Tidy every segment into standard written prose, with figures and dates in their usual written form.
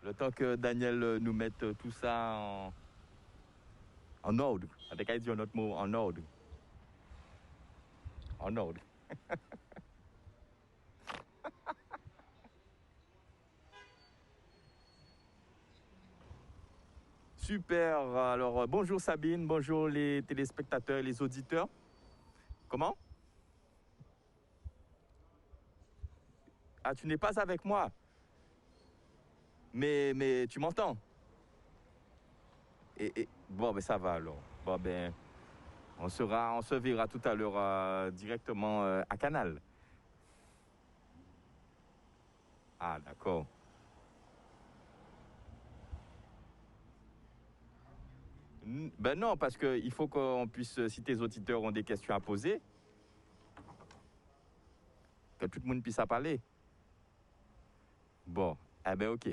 Le temps que Daniel nous mette tout ça en ordre. Avec qu'à dire un autre mot, en ordre. En ordre. Super. Alors, bonjour Sabine, bonjour les téléspectateurs et les auditeurs. Comment? Ah, tu n'es pas avec moi. Mais tu m'entends? Bon, ben ça va alors. Bon, ben, on se verra tout à l'heure directement à Canal. Ah, d'accord. Ben non, parce qu'il faut qu'on puisse, si tes auditeurs ont des questions à poser, que tout le monde puisse en parler. Bon, eh ben ok.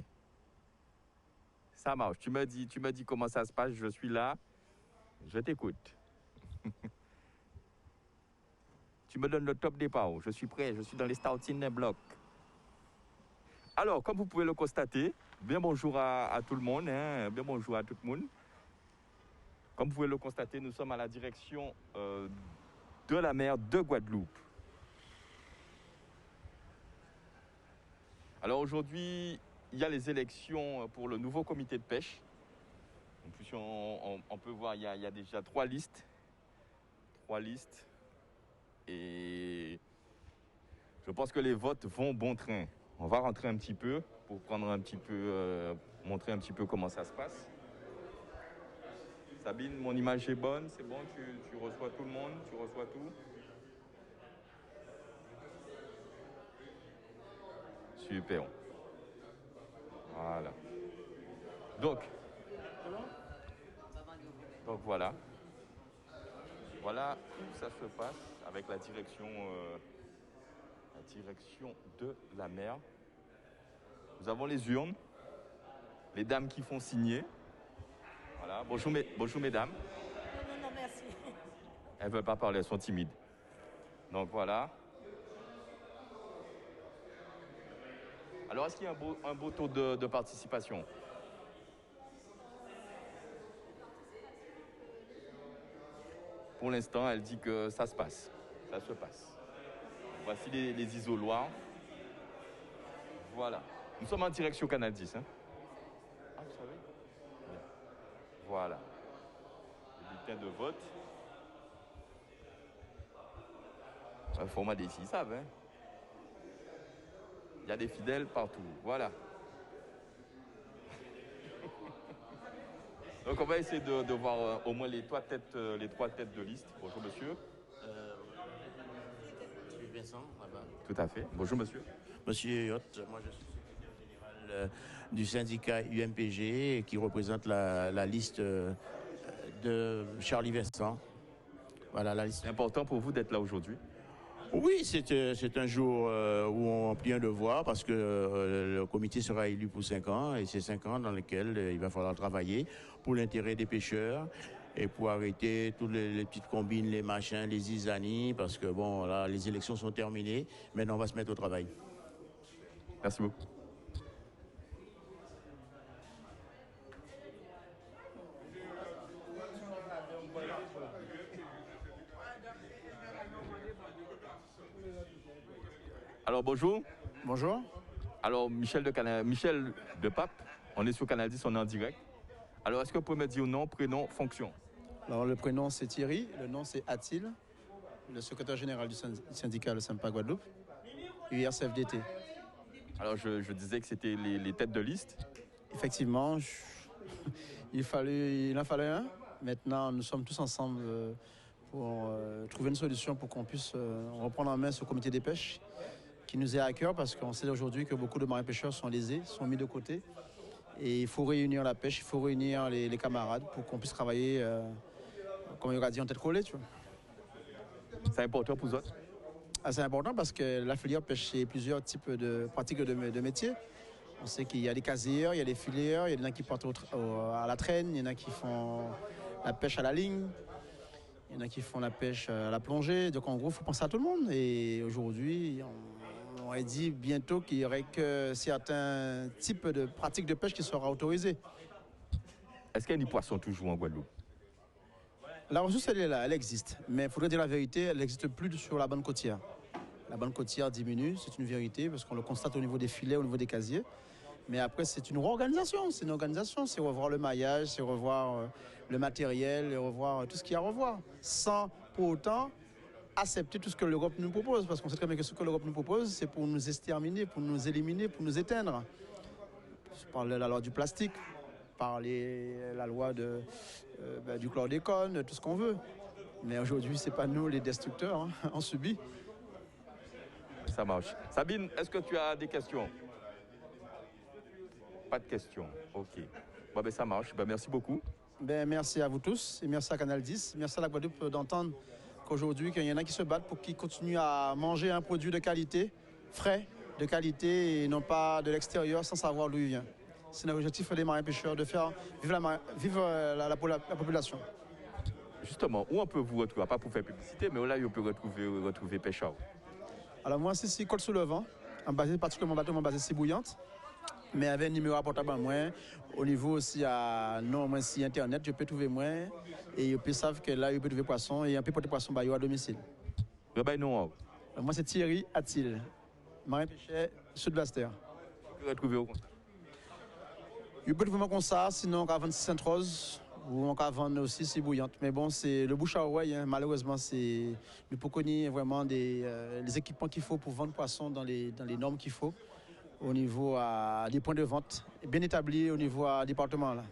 Ça marche. Tu me dis comment ça se passe, je suis là, je t'écoute. Tu me donnes le top départ, je suis prêt, je suis dans les starting blocks. Alors, comme vous pouvez le constater, bien bonjour à tout le monde, hein, bien bonjour à tout le monde. Comme vous pouvez le constater, nous sommes à la direction de la mer de Guadeloupe. Alors aujourd'hui, il y a les élections pour le nouveau comité de pêche. En plus, on peut voir, il y a déjà 3 listes. 3 listes. Et je pense que les votes vont bon train. On va rentrer un petit peu pour prendre un petit peu, montrer un petit peu comment ça se passe. Sabine, mon image est bonne, c'est bon, tu reçois tout le monde, tu reçois tout. Super. Voilà. Donc voilà. Voilà où ça se passe avec la direction de la mer. Nous avons les urnes, les dames qui font signer. Voilà. Bonjour mesdames. Non, merci. Elles ne veulent pas parler, elles sont timides. Donc voilà. Alors est-ce qu'il y a un beau taux de participation? Pour l'instant, elle dit que ça se passe. Ça se passe. Voici les isoloirs. Voilà. Nous sommes en direction Canal 10. Hein? Ah, vous savez? Bien. Voilà. Le bulletin de vote. Le format des ils savent. Hein? Il y a des fidèles partout. Voilà. Donc on va essayer de voir au moins les 3 têtes de liste. Bonjour monsieur. Vincent, là-bas. Tout à fait. Bonjour monsieur. Monsieur Yot, moi je suis secrétaire général du syndicat UMPG qui représente la liste de Charlie Vincent. Voilà la liste. C'est important pour vous d'être là aujourd'hui? Oui, c'est un jour où on plie un devoir parce que le comité sera élu pour 5 ans et c'est 5 ans dans lesquels il va falloir travailler pour l'intérêt des pêcheurs et pour arrêter toutes les petites combines, les machins, les zizanies parce que bon, là, les élections sont terminées. Maintenant, on va se mettre au travail. Merci beaucoup. Alors bonjour. Bonjour. Alors Michel de Pape, on est sur Canal 10, on est en direct. Alors est-ce que vous pouvez me dire nom, prénom, fonction? Alors le prénom c'est Thierry, le nom c'est Atil, le secrétaire général du syndicat Le Sympa Guadeloupe, URCFDT. Alors je disais que c'était les têtes de liste. Effectivement, il en fallait un. Maintenant nous sommes tous ensemble pour trouver une solution pour qu'on puisse reprendre en main ce comité des pêches qui nous est à cœur parce qu'on sait aujourd'hui que beaucoup de marins pêcheurs sont lésés, sont mis de côté. Et il faut réunir la pêche, il faut réunir les camarades pour qu'on puisse travailler, comme il aura dit, en tête collée. Tu vois. C'est important pour vous autres? C'est important parce que la filière pêche plusieurs types de pratiques de métiers. On sait qu'il y a des casiers, il y a des filières, il y en a qui partent à la traîne, il y en a qui font la pêche à la ligne, il y en a qui font la pêche à la plongée. Donc en gros, il faut penser à tout le monde. Et aujourd'hui, On a dit bientôt qu'il y aurait que certains types de pratiques de pêche qui seront autorisées. Est-ce qu'il y a des poissons toujours en Guadeloupe? La ressource, elle est là, elle existe. Mais il faudrait dire la vérité, elle n'existe plus sur la bande côtière. La bande côtière diminue, c'est une vérité, parce qu'on le constate au niveau des filets, au niveau des casiers. Mais après, c'est une réorganisation, c'est une organisation, c'est revoir le maillage, c'est revoir le matériel, et revoir tout ce qu'il y a à revoir, sans pour autant accepter tout ce que l'Europe nous propose, parce qu'on sait très bien que ce que l'Europe nous propose, c'est pour nous exterminer, pour nous éliminer, pour nous éteindre. Je parle de la loi du plastique, par la loi du chlordécone, tout ce qu'on veut. Mais aujourd'hui, ce n'est pas nous les destructeurs, hein, on subit. Ça marche. Sabine, est-ce que tu as des questions? Pas de questions. OK. Bon, ben, ça marche. Ben, merci beaucoup. Ben, merci à vous tous et merci à Canal 10. Merci à la Guadeloupe d'entendre qu'aujourd'hui, qu'il y en a qui se battent pour qu'ils continuent à manger un produit de qualité, frais, de qualité et non pas de l'extérieur sans savoir d'où il vient. C'est l'objectif des marins pêcheurs de faire vivre la population. Justement, où on peut vous retrouver? Pas pour faire publicité, mais là, on peut retrouver Pêcheur. Alors moi, c'est ici, Côte sous le vent, particulièrement basé ici Bouillante, mais avec un numéro à portable à moi. Au niveau aussi à si Internet, je peux trouver moi et ils peuvent savoir que là, ils peuvent trouver poisson et un peu porter poisson à domicile. Non. Moi, c'est Thierry Atil, marin pêcheur Sud-Basse-Terre. Vous pouvez retrouver au contact. Il peut trouver comme ça, sinon on va vendre Sainte-Rose ou on va vendre aussi c'est Bouillante. Mais bon, c'est le bouche à oreille, hein. Malheureusement, c'est nous pour connaître vraiment les équipements qu'il faut pour vendre poisson dans les normes qu'il faut au niveau des points de vente bien établis au niveau département. Là.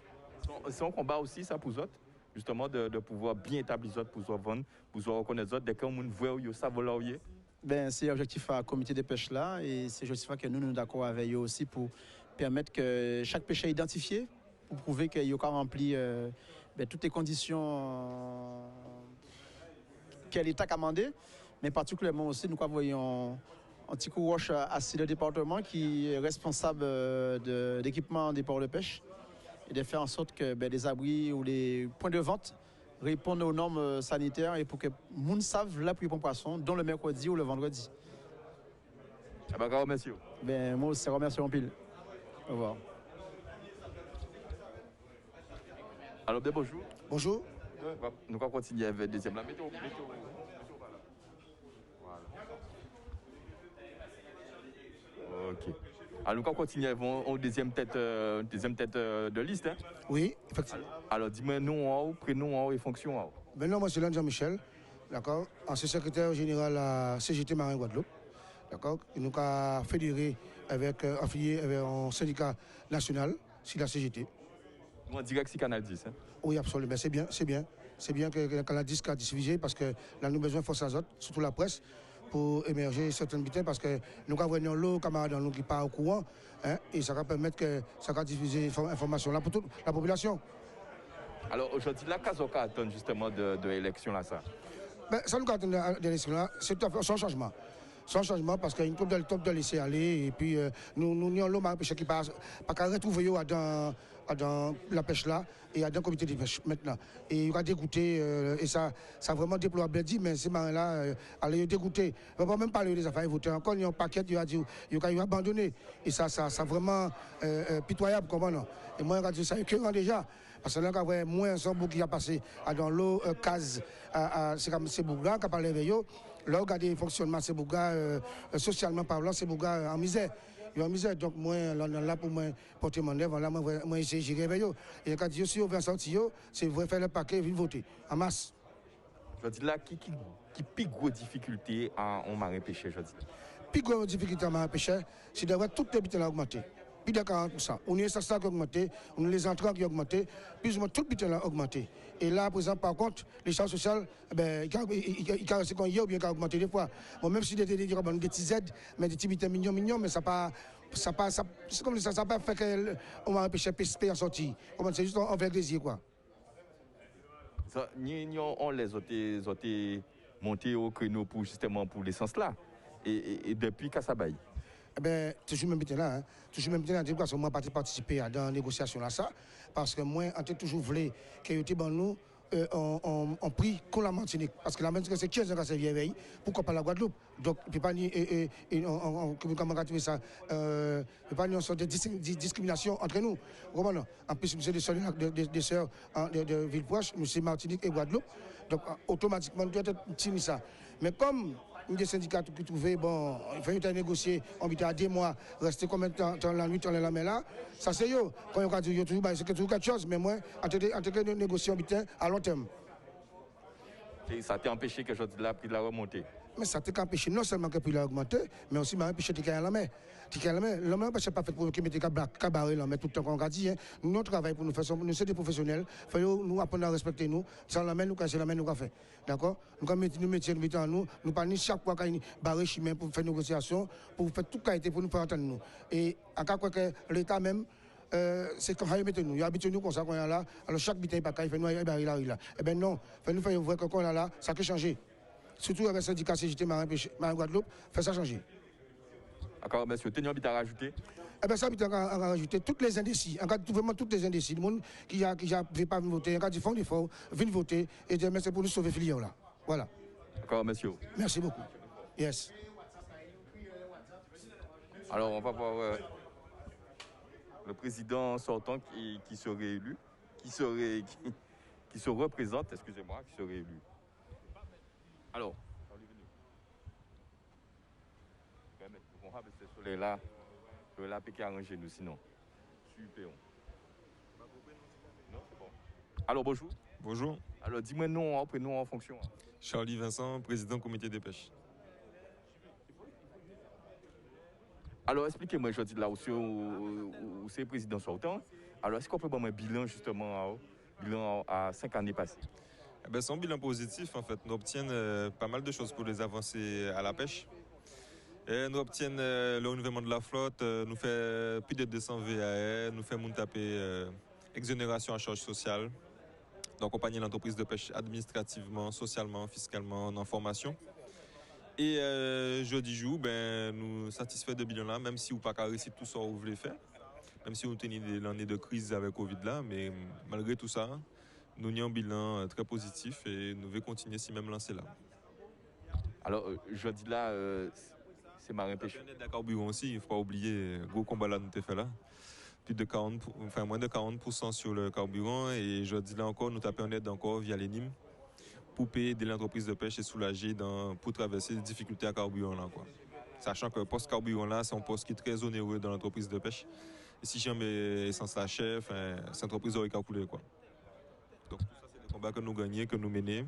C'est un combat aussi, ça, pour eux, justement, de pouvoir bien établir les autres, pour vendre, pour reconnaître les autres, dès qu'on voit où ça va là. Ben, c'est l'objectif à comité de pêche là et c'est l'objectif que nous sommes d'accord avec eux aussi pour permettre que chaque pêcheur identifié, pour prouver qu'il a rempli toutes les conditions que l'État a commandées, mais particulièrement aussi nous voyons un petit coup roche à le département qui est responsable d'équipement des ports de pêche et de faire en sorte que les abris ou les points de vente répondent aux normes sanitaires et pour que les gens savent là pour les poissons, dont le mercredi ou le vendredi. Ah ben, grand merci. Ben, moi aussi, remercie en pile. Au revoir. Alors, bien bonjour. Bonjour. Nous allons continuer avec le deuxième. La météo. Voilà. OK. Alors, nous allons continuer avec une deuxième tête de liste. Hein? Oui, effectivement. Alors, dis-moi nom, prénom et fonction. Ben non, moi, c'est Jean-Michel, d'accord, ancien secrétaire général à CGT Marin Guadeloupe. D'accord, nous avons fédéré affilié avec un syndicat national, c'est la CGT. Nous en direct sur Canal 10. Hein? Oui, absolument, c'est bien. C'est bien que Canal 10 a diffusé parce que là, nous avons besoin de force azote, surtout la presse, pour émerger certaines bulletins parce que nous avons l'eau camarades nous qui pas au courant, hein, et ça va permettre que ça va diffuser l'information là pour toute la population. Alors aujourd'hui, la Kazoka attend justement de l'élection là, ça. Ben, ça nous attend de l'élection là, c'est tout à fait sans changement. Sans changement parce qu'il y a une top de laisser aller et puis nous avons l'homme pêcheur qui passe pas qu'à retrouver dans la pêche là et dans le comité de pêche maintenant. Et il va dégoûter et ça vraiment déplorable dit mais ces marins là allez dégoûter. On va même parler des affaires voter encore il y a un paquet il a dit il va abandonner et ça vraiment pitoyable comment non. Et moi on va dire ça écœurant déjà. Parce que là, quand on moins un qui a passé dans l'eau, case, c'est comme ces bougas qui a parlé avec eux. Là, regardez le fonctionnement de ces bougas, socialement parlant, ces bougas en misère. Ils sont en misère. Donc, moi, là, pour moi, porter mon œuvre, là, moi, j'ai avec eux. Et quand je suis ouvert sortir, c'est vrai faire le paquet, venir voter, en masse. Je dis là, qui pique gros difficulté en marin pêcheur, je dis. Plus grosse difficulté en marin pêcheur, c'est d'avoir toutes les bitelles augmentées. Plus de 40%. On est ça qui a augmenté, on a les entrants qui ont augmenté, plus ou moins toutes les bitelles ont augmenté. Et là, par exemple, par contre, les charges sociales, c'est qu'on y a ou bien qu'on a augmenté des fois. Bon, même si des petits aides, mais des petits bitelles mignons, mais c'est comme ça, ça n'a pas fait qu'on va empêcher PSP à sortir. C'est juste un vrai désir, quoi. On les a montés au créneau justement pour l'essence là. Et depuis Kassabaye. Eh bien, toujours même là, hein. Toujours même là, moi participer à dans la négociation là ça, parce que moi, on a toujours voulu que nous on prie qu'on la Martinique. Parce que la Martinique, c'est 15 ans qu'elle s'est vieille, pourquoi pas la Guadeloupe? Donc, il ne peut pas ni, comment on va trouver ça, il peut pas ni une sorte de discrimination entre nous. En plus, nous sommes des sœurs de villes proches, nous sommes Martinique et Guadeloupe. Donc, automatiquement, nous devons être ça. Mais comme des syndicats qui trouvaient, bon, il fallait négocier, on était à 2 mois, rester combien de temps dans la nuit, dans la main là, ça c'est yo. Quand on a dit, c'est toujours quelque chose, mais moi, en train de négocier, on était à long terme. Et ça t'a empêché que je dis la prix de la remontée. Mais ça t'a empêché non seulement que le prix a augmenté, mais aussi m'a empêché de gagner la main. La main, c'est pas fait pour nous mettre cabaret là, mais tout le temps qu'on a dit, nous travaillons pour nous faire, nous sommes des professionnels, il faut nous apprendre à respecter nous, sans la main, nous casser la main, nous avons fait. D'accord? Nous mettons en nous, nous pas ni chaque fois qu'il y a une barre chemin pour faire négociation, pour faire tout qualité pour nous faire entendre nous. Et à cas que l'État même, c'est quand il met nous, il habite nous comme ça qu'on est là, alors chaque bitin il fait nous là. Eh bien non, il nous faire voir que qu'on est là, ça peut changer. Surtout avec le syndicat CGT Marin Guadeloupe, fait ça changer. D'accord, monsieur, tu as envie de rajouter? Eh bien, ça, on a rajouté toutes les indécis, vraiment toutes les indécis, le monde qui a pas voté, on a dit font l'effort, viennent voter, et c'est pour nous sauver filière là. Voilà. D'accord, monsieur. Merci beaucoup. Yes. Alors, on va voir le président sortant qui serait élu, qui se représente, excusez-moi, qui serait élu. Alors, on va baisser sur là, qui arranger nous sinon. Super. Non, c'est bon. Alors, bonjour. Bonjour. Alors, dis-moi non, prénom en fonction. Charlie Vincent, président comité des pêches. Alors, expliquez-moi, je dis là où c'est président sortant. Alors, est-ce qu'on peut avoir un bilan justement à 5 années passées? Eh ben, c'est un bilan positif en fait. Nous obtenons pas mal de choses pour les avancées à la pêche. Et nous obtenons le renouvellement de la flotte, nous faisons plus de 200 VAE, nous faisons taper exonération à charge sociale, d'accompagner l'entreprise de pêche administrativement, socialement, fiscalement, en formation. Et jeudi jour, ben, nous satisfaits de bilan là, même si vous n'avez pas réussi tout ça que vous voulez faire, même si vous tenez l'année de crise avec Covid là, mais malgré tout ça, nous avons un bilan très positif et nous voulons continuer si même lancer là. Alors, jeudi là, c'est marin pêcheur. On est d'accord carburant aussi, il ne faut pas oublier le gros combat là nous avons fait là. Plus de 40, enfin moins de 40% sur le carburant et jeudi là encore, nous tapons en aide encore via les NIM pour payer de l'entreprise de pêche et soulager pour traverser les difficultés à carburant là quoi. Sachant que le poste carburant là, c'est un poste qui est très onéreux dans l'entreprise de pêche. Et si jamais essence la chef, cette entreprise aurait calculé quoi. Donc tout ça c'est des combats que nous gagnons, que nous menons.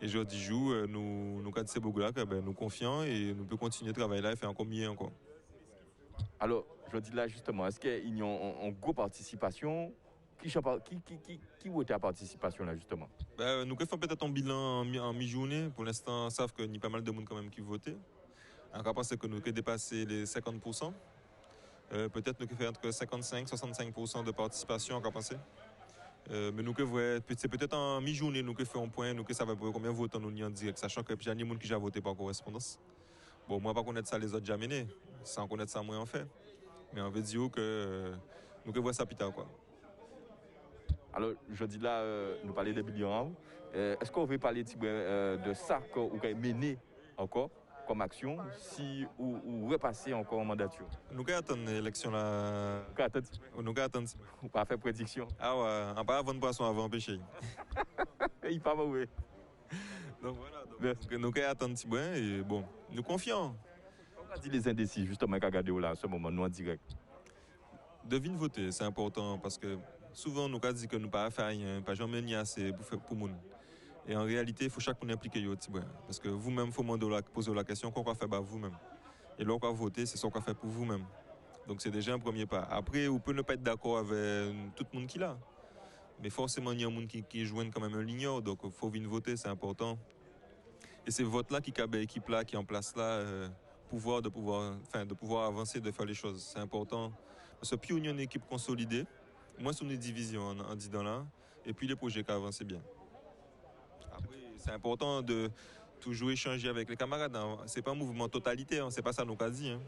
Et jeudi jour, nous quand c'est beaucoup là, nous confions et nous pouvons continuer de travailler là et faire encore mieux encore. Alors, jeudi là justement, est-ce qu'il y a une grosse participation? Qui vote à la participation là justement? Nous faisons peut-être un bilan en mi-journée. Pour l'instant, ils savent qu'il y a pas mal de monde quand même qui votait. On pense que nous avons dépassé les 50%. Peut-être nous faisons entre 55 et 65% de participation, on pense. Mais nous c'est peut-être en mi-journée nous faisons un point, nous savons combien de votants nous avons en direct, sachant que il y a des gens qui ont voté par correspondance. Bon, moi pas connaître ça les autres jamais, sans connaître ça moi en fait. Mais on veut dire que nous voyons ça plus tard quoi. Alors, je dis là, nous parlons des bilans. Est-ce qu'on veut parler de ça que vous avez mené encore comme action si ou repasser encore en mandature? Nous attendons l'élection là. Nous attendons. Ou pas faire prédiction? Ah ouais, on pas avant de poisson avant pêcher. Il pas mauvais. Donc voilà, nous attendons petit point et bon, nous confions. On dit les indécis justement qu'à regarder là à ce moment nous en direct. Devine voter, c'est important parce que souvent nous avons dit que nous pas faire rien, pas jamais ni assez pour monde. Et en réalité, il faut chaque monde impliquer yo petit point parce que vous-même il faut poser la question qu'on va faire vous-même. Et là on va voter, c'est ce qu'on va faire pour vous-même. Donc c'est déjà un premier pas. Après, vous pouvez ne pas être d'accord avec tout le monde qui l'a. Mais forcément, il y a un monde qui joue quand même un ligneur, donc il faut venir voter, c'est important. Et c'est vote là qui cabe l'équipe là, qui est en place là, de pouvoir avancer, de faire les choses. C'est important. Parce que puis on a une équipe consolidée, moins sur une division en disant là, et puis les projets qui avancent bien. Après, c'est important de toujours échanger avec les camarades. Hein. C'est pas un mouvement totalitaire, c'est pas ça nous qu'a dit. Hein.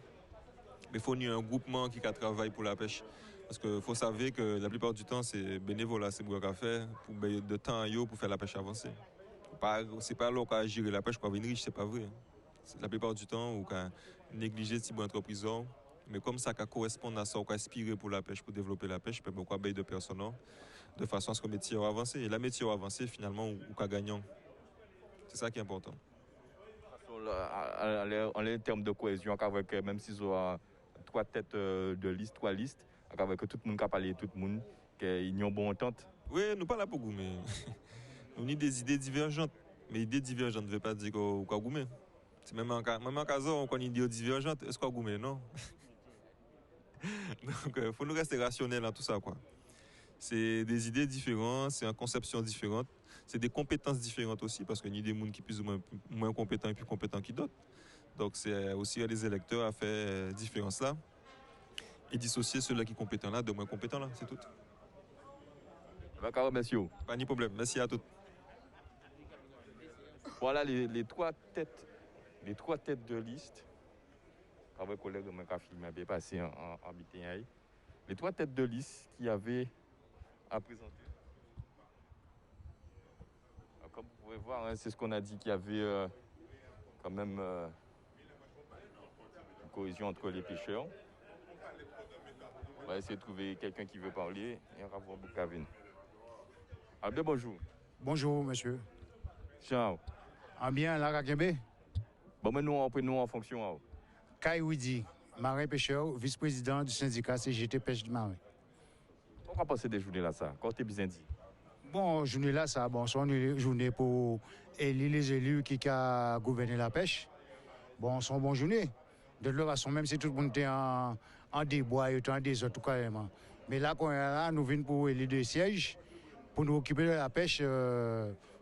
Mais il faut un groupement qui travaille pour la pêche. Parce qu'il faut savoir que la plupart du temps, c'est bénévolat, c'est pour faire pour de temps à pour faire la pêche avancée. C'est pas là qu'on a géré la pêche pour avoir une riche, c'est pas vrai. La plupart du temps, on a négligé ces entreprises. Mais comme ça correspond à ça, on a aspiré pour la pêche, pour développer la pêche, on a de personnes de façon à ce que le métier va avancer. Et la métier va avancer, finalement, on a gagnant. C'est ça qui est important. En termes de cohésion, avec, même s'ils ont 3 têtes de liste, 3 listes, avec tout le monde qui a parlé, tout le monde, qu'ils ont une bonne entente. Oui, nous pas là pour goumer. Nous avons des idées divergentes. Mais idées divergentes ne veut pas dire qu'on va goumer. C'est même en cas où on a une idée divergente, est-ce qu'on va goumer, non? Donc, il faut nous rester rationnels dans tout ça, quoi. C'est des idées différentes, c'est une conception différente, c'est des compétences différentes aussi, parce qu'il y a des gens qui sont plus ou moins compétents et plus compétents que d'autres. Donc, c'est aussi à les électeurs à faire différence là et dissocier ceux-là qui sont compétents là de moins compétents là, c'est tout. D'accord, monsieur. Pas de problème, merci à tous. Voilà les 3 têtes de liste. Avec collègue de mon café m'avait passé en BTI. Les 3 têtes de liste qui avaient à présenter. Alors, comme vous pouvez voir, hein, c'est ce qu'on a dit qu'il y avait quand même une cohésion entre les pêcheurs. On va essayer de trouver quelqu'un qui veut parler et on va voir Boukavine. Albert, bonjour. Bonjour, monsieur. Ciao. En bien, la Rakembe? Bon, mais nous, en fonction. Kaïwidi, marin pêcheur, vice-président du syndicat CGT Pêche du Marin. On va passer des journées là, ça. Quand tu es bien dit. Bon, journée là, ça, bon, c'est une journée pour élire les élus qui ont gouverné la pêche. Bon, c'est une bonne journée. De toute façon, même si tout le monde est en débois et en désordre, carrément. Mais là, quand on est là, nous venons pour élire des sièges, pour nous occuper de la pêche,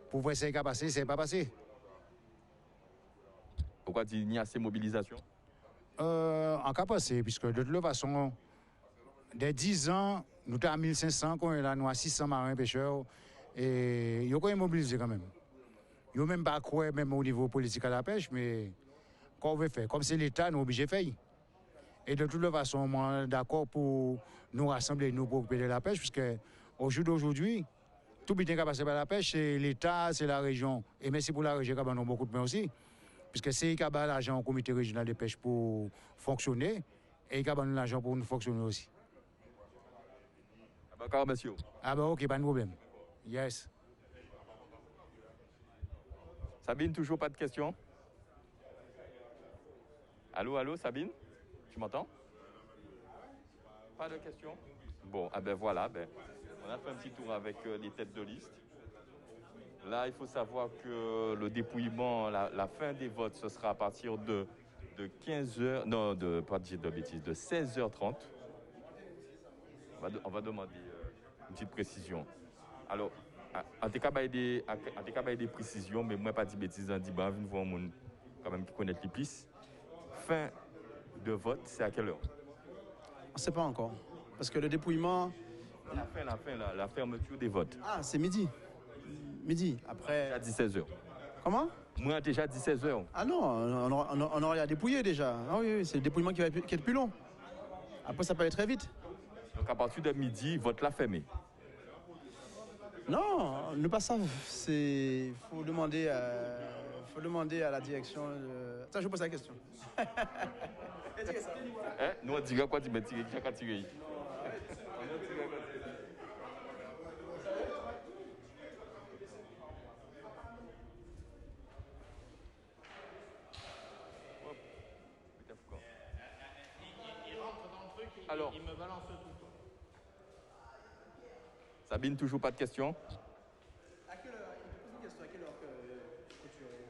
pour voir ce qui a passé, ce n'est pas passé. Pourquoi il y a ces mobilisations? En cas passé, puisque de toute façon, dès 10 ans, nous sommes à 1500, quand on est là, nous avons 600 marins pêcheurs, et ils ont quand même mobilisé quand même. Ils n'ont même pas cru, même au niveau politique à la pêche, mais qu'on veut faire. Comme c'est l'État, nous sommes obligés de faire. Et de toute façon, on est d'accord pour nous rassembler, nous, pour occuper de la pêche, puisque au jour d'aujourd'hui, tout bien qui a passé par la pêche, c'est l'État, c'est la région. Et merci pour la région, qui a beaucoup de mains aussi. Puisque c'est qui a l'argent au comité régional de pêche pour fonctionner, et qui a l'argent pour nous fonctionner aussi. D'accord, monsieur. Ah ben ok, pas de problème. Yes. Sabine, toujours pas de questions? Allô, Sabine? Tu m'entends? Pas de questions? Bon, voilà, on a fait un petit tour avec les têtes de liste. Là, il faut savoir que le dépouillement, la fin des votes, ce sera à partir de 15h, non, pas de dire de bêtises, de 16h30. On va demander une petite précision. Alors, en tout cas, il y a des précisions, mais moi, pas de bêtises, on dit, on vient voir un monde quand même qui connaît les pistes. Fin de vote, c'est à quelle heure? On ne sait pas encore. Parce que le dépouillement... La fermeture des votes. Ah, c'est midi. Midi, après... À 16h. Comment? Moi, déjà 16h. Ah non, on aurait à dépouiller déjà. Ah oui, c'est le dépouillement qui va être plus long. Après, ça peut aller très vite. Donc, à partir de midi, vote la fermé. Non, ne pas ça. Il faut demander à la direction. Attends, je vous pose la question. Nous, on dirait quoi? Tu m'as tiré, qui a tiré? Alors, il me balance tout. Sabine, toujours pas de questions? À quelle heure? Il me pose une question. À quelle heure que clôturer?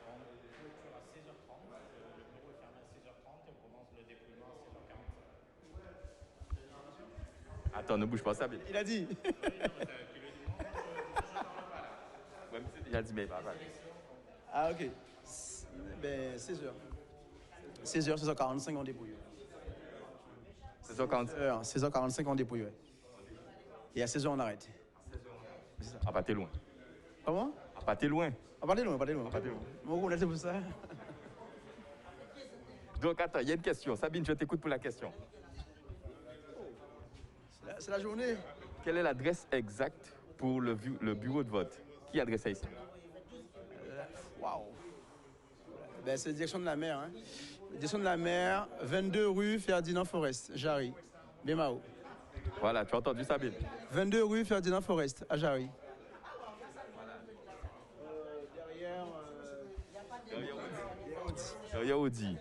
On clôture à 16h30. Le bureau est fermé à 16h30 et on commence le dépouillement à 16h45. Attends, ne bouge pas, Sabine. Il a dit. Il a dit, mais pas. Ah, ok. Ben, 16h. 16h, 16h45, on dépouille. 16h45. 16h45, on dépouille, ouais. Et à 16h, on arrête. Ah, pas t'es loin. Comment? Ah, pas t'es loin. Ah, pas loin. Bon, on a pour ça. Donc attends, il y a une question. Sabine, je t'écoute pour la question. C'est la journée. Quelle est l'adresse exacte pour le bureau de vote? Qui adresse ça ici? Waouh. Ben, c'est direction de la mer. Hein. Direction de la mer, 22 rue Ferdinand Forest, Jarry, Bémao. Voilà, tu as entendu Sabine? 22 rue Ferdinand Forest, à Jarry. Derrière Audi.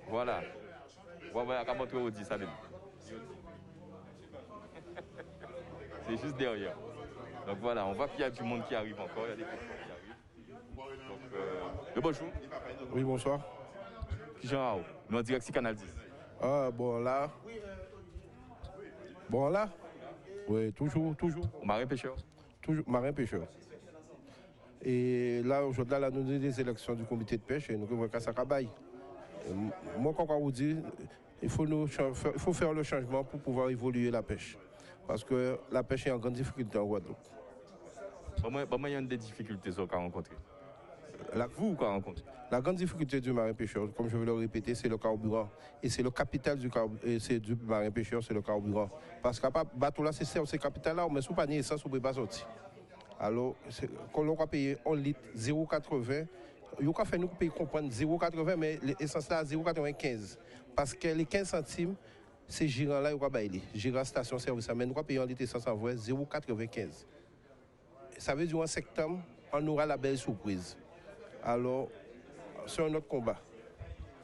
Voilà. Voilà, comment montrer Audi, Sabine? C'est juste derrière. Donc voilà, on voit qu'il y a du monde qui arrive encore, il y a des personnes qui arrivent. Donc, le bonjour. Oui, bonsoir. Jean Rao, nous en direct sur Canal 10. Ah, bon, là. Bon, là. Oui, toujours. Marin pêcheur. Toujours, marin pêcheur. Et là, aujourd'hui, là, nous avons des élections du comité de pêche et nous avons qu'à Sakabaye. Moi, quand on vous dit, il faut faire le changement pour pouvoir évoluer la pêche. Parce que la pêche est en grande difficulté en Guadeloupe. Comment il y a des difficultés qu'on a rencontrées? Vous, qu'on a rencontré? La grande difficulté du marin pêcheur, comme je vais le répéter, c'est le carburant. Et c'est le capital du marin pêcheur, c'est le carburant. Parce qu'à part bateau là, c'est ce capital-là, mais sous panier essence, on ne peut pas sortir. Alors, quand on va payer 1 litre 0,80, il faut faire nous payer comprendre 0,80, mais l'essence là 0,95. Parce que les 15 centimes, c'est gérant là, il va payer. Gérant station-service, mais nous va payer 1 litre essence en vrai 0,95. Ça veut dire en septembre, on aura la belle surprise. Alors, c'est un autre combat.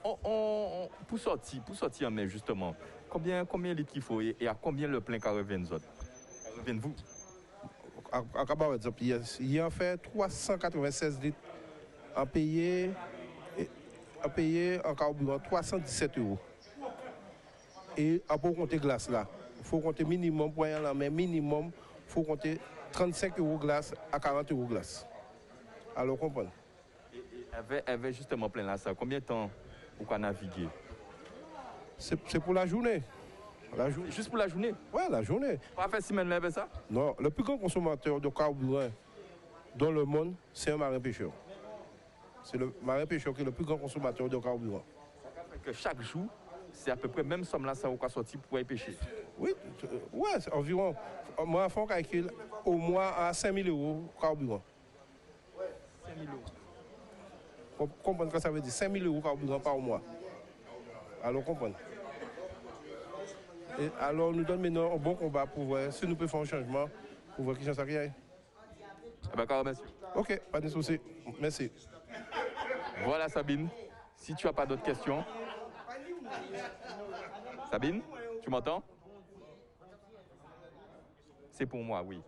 Pour sortir en mai, justement, combien de litres il faut et à combien le plein revient nous autres? Revient vous? À Cabaret, il y a en fait 396 litres à payer en carburant 317 €. Et pour compter glace là, il faut compter minimum pour rien là, mais minimum, il faut compter 35 € glace à 40 € glace. Alors, comprenez. Avait justement plein là, ça. Combien de temps pour qu'on navigue? C'est pour la journée. Juste pour la journée? Ouais, la journée. Pas faire semaine là avec ça? Non, le plus grand consommateur de carburant dans le monde, c'est un marin pêcheur. C'est le marin pêcheur qui est le plus grand consommateur de carburant. Ça fait que chaque jour, c'est à peu près même somme là, ça va sortir pour aller pêcher. Oui, ouais, c'est environ. Moi, à fond calcul, au mois à 5 000 € carburant. 5 000 €. Comprenez ce que ça veut dire? 5 000 € carburant par mois. Alors, comprenez. Et alors, nous donne maintenant un bon combat pour voir si nous pouvons faire un changement, pour voir qui change ça qui aille. Eh bien, merci. Ok, pas de souci. Merci. Voilà, Sabine. Si tu n'as pas d'autres questions. Sabine, tu m'entends? C'est pour moi, oui.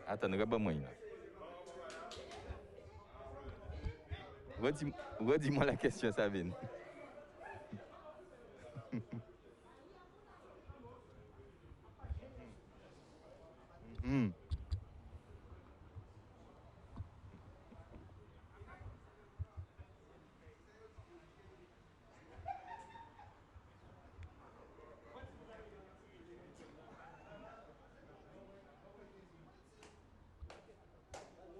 Attends, regarde-moi. Redis-moi la question, Sabine.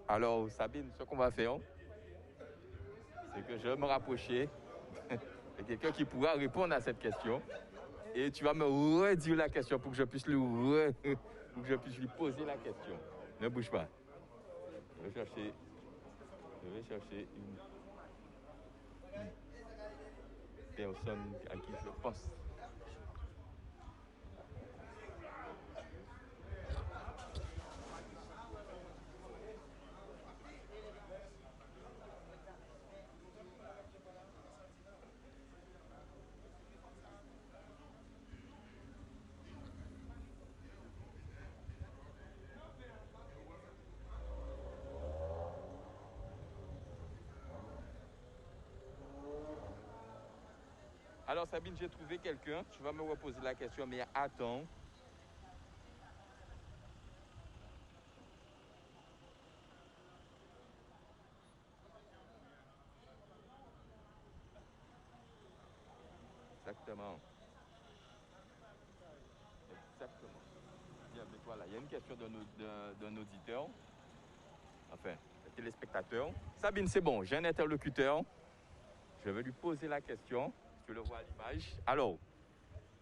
Alors, Sabine, ce qu'on va faire, c'est que je vais me rapprocher de quelqu'un qui pourra répondre à cette question. Et tu vas me redire la question pour que je puisse lui poser la question. Ne bouge pas. Je vais chercher une personne à qui je pense. Alors Sabine, j'ai trouvé quelqu'un. Tu vas me reposer la question, mais attends. Exactement. Exactement. Voilà, il y a une question d'un auditeur, enfin, un téléspectateur. Sabine, c'est bon, j'ai un interlocuteur. Je vais lui poser la question. Tu le vois à l'image. Alors,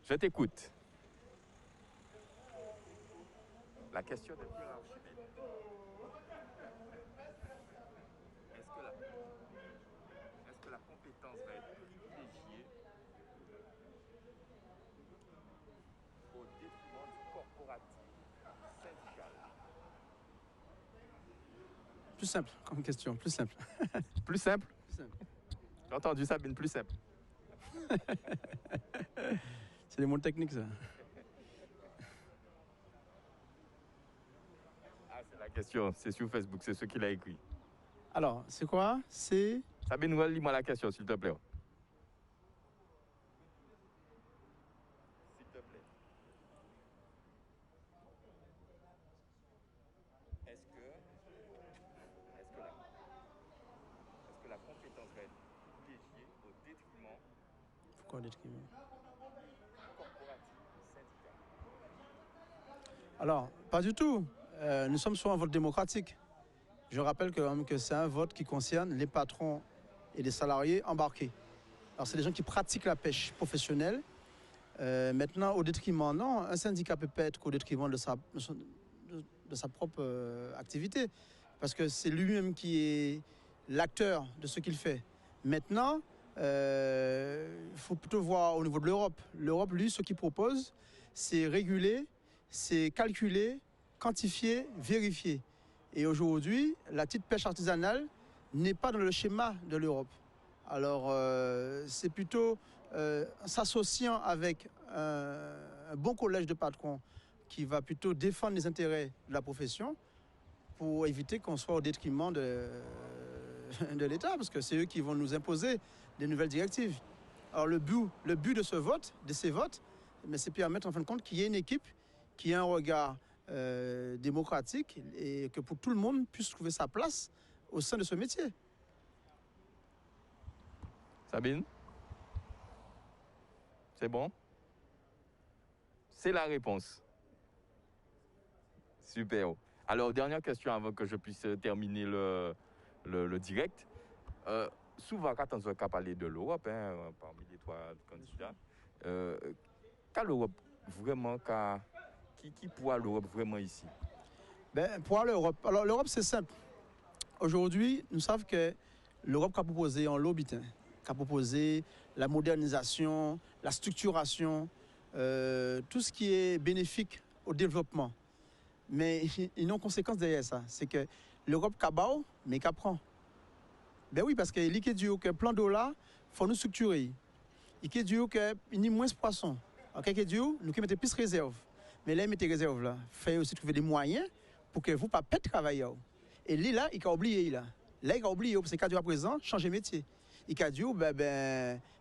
je t'écoute. La question de Pierre Archibald. Est-ce que la compétence va être privilégiée au détriment du corporatif syndical? Plus simple comme question, plus simple. Plus simple? Plus simple. J'ai entendu Sabine, plus simple. C'est des mots techniques, ça. Ah, c'est la question, c'est sur Facebook, c'est ce qu'il a écrit. Alors, c'est quoi? C'est... Sabine, lis-moi la question, s'il te plaît. S'il te plaît. Est-ce que la compétence va être privilégiée au détriment Pourquoi détriment? corporatif syndical? Alors, pas du tout. Nous sommes sur un vote démocratique. Je rappelle que c'est un vote qui concerne les patrons et les salariés embarqués. Alors, c'est des gens qui pratiquent la pêche professionnelle. Maintenant, au détriment, non, un syndicat peut pas être qu'au détriment de sa propre activité, parce que c'est lui-même qui est l'acteur de ce qu'il fait. Maintenant, il faut plutôt voir au niveau de l'Europe. L'Europe, lui, ce qu'il propose, c'est réguler, c'est calculer, quantifier, vérifier. Et aujourd'hui, la petite pêche artisanale n'est pas dans le schéma de l'Europe. Alors, c'est plutôt s'associant avec un bon collège de patrons qui va plutôt défendre les intérêts de la profession pour éviter qu'on soit au détriment de l'État, parce que c'est eux qui vont nous imposer des nouvelles directives. Alors, le but de ces votes, c'est permettre en fin de compte qu'il y ait une équipe qui ait un regard démocratique et que pour tout le monde puisse trouver sa place au sein de ce métier. Sabine? C'est bon? C'est la réponse. Super. Alors, dernière question avant que je puisse terminer le direct. Souvent, quand on a parlé de l'Europe, parmi les trois candidats, qu'a l'Europe vraiment, qui pourra l'Europe vraiment ici? Pour l'Europe, alors l'Europe c'est simple. Aujourd'hui, nous savons que l'Europe a proposé en l'Obitin, a proposé la modernisation, la structuration, tout ce qui est bénéfique au développement. Mais il y a une conséquence derrière ça, c'est que l'Europe cabao, mais qu'apprend. Ben oui, parce que il dit que le plan d'eau là, il faut nous structurer. Il dit qu'il y a moins de poissons. En quelque chose, nous mettons plus de réserves. Mais là, mettez réserves là. Il faut aussi trouver des moyens pour que vous ne pas travailler. Et lui là, il a oublié là. Là, il a oublié parce que à présent, changer de métier. Il a dit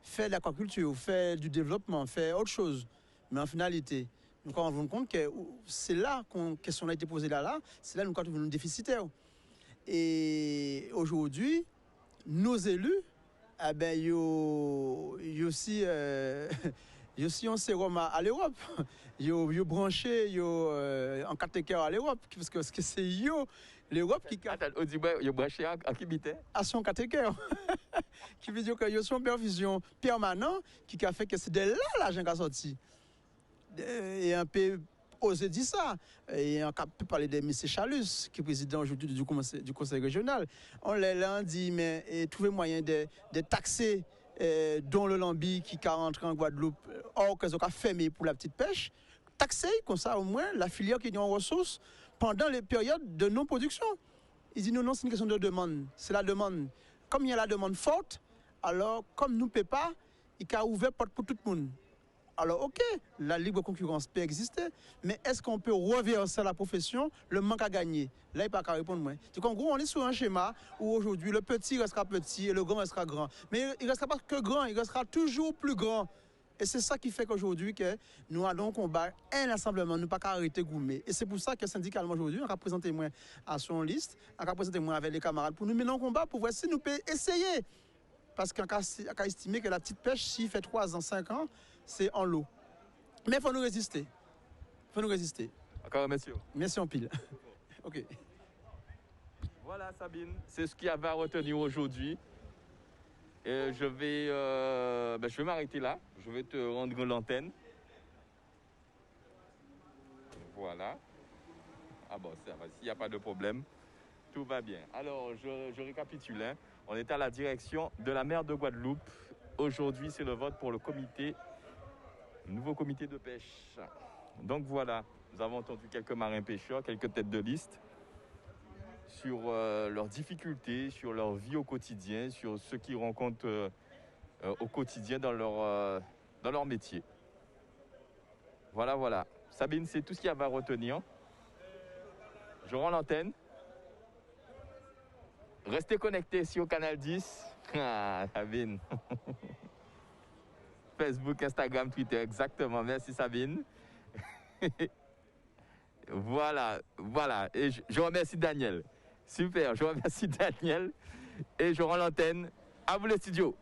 faire de l'aquaculture, faire du développement, faire autre chose. Mais en finalité, nous nous rendons compte que c'est là qu'on question a été posée là, c'est là que nous avons devenu déficitaire. Et aujourd'hui, nos élus, ils aussi un sérum à l'Europe. Ils ont branché en catégorie à l'Europe. Parce que c'est l'Europe qui... Attends, ils ont branché à qui bitait? À son catégorie. Qui veut dire qu'il y a une supervision permanente qui a fait que c'est de là l'argent qui a sorti. Et un peu osé dire ça. Et on peut parler de M. Chalus, qui est président aujourd'hui du conseil régional. On l'a dit, mais trouver moyen de taxer dont le Lambi qui est rentré en Guadeloupe, or qu'ils ont fermé pour la petite pêche, taxer comme ça au moins la filière qui est en ressources pendant les périodes de non-production. Ils disent non, c'est une question de demande. C'est la demande. Comme il y a la demande forte, alors comme nous ne pouvons pas, il a ouvert porte pour tout le monde. Alors ok, la libre concurrence peut exister, mais est-ce qu'on peut reverser à la profession le manque à gagner? Là, il n'y a pas qu'à répondre moi. Donc en gros, on est sur un schéma où aujourd'hui le petit restera petit et le grand restera grand. Mais il ne restera pas que grand, il restera toujours plus grand. Et c'est ça qui fait qu'aujourd'hui, que nous allons combattre inlassablement, nous ne pas arrêter gourmet. Et c'est pour ça que syndicalement aujourd'hui, on a présenté moi à son liste, on a présenté moi avec les camarades pour nous mener en combat pour voir si nous pouvons essayer. Parce qu'on a estimé que la petite pêche, s'il fait 3 ans, 5 ans, c'est en l'eau. Mais il faut nous résister. Il faut nous résister. Encore merci. Merci en pile. OK. Voilà Sabine, c'est ce qu'il y avait à retenir aujourd'hui. Et je vais m'arrêter là. Je vais te rendre l'antenne. Voilà. Ah bon, ça va. S'il n'y a pas de problème, tout va bien. Alors, je récapitule. Hein. On est à la direction de la mer de Guadeloupe. Aujourd'hui, c'est le vote pour le nouveau comité de pêche. Donc voilà, nous avons entendu quelques marins pêcheurs, quelques têtes de liste sur leurs difficultés, sur leur vie au quotidien, sur ce qu'ils rencontrent au quotidien dans leur métier. Voilà. Sabine, c'est tout ce qu'il y avait à retenir. Je rends l'antenne. Restez connectés sur Canal 10. Ah, Sabine. Facebook, Instagram, Twitter, exactement. Merci Sabine. Voilà. Et je remercie Daniel. Super, je remercie Daniel. Et je rends l'antenne à vous les studios.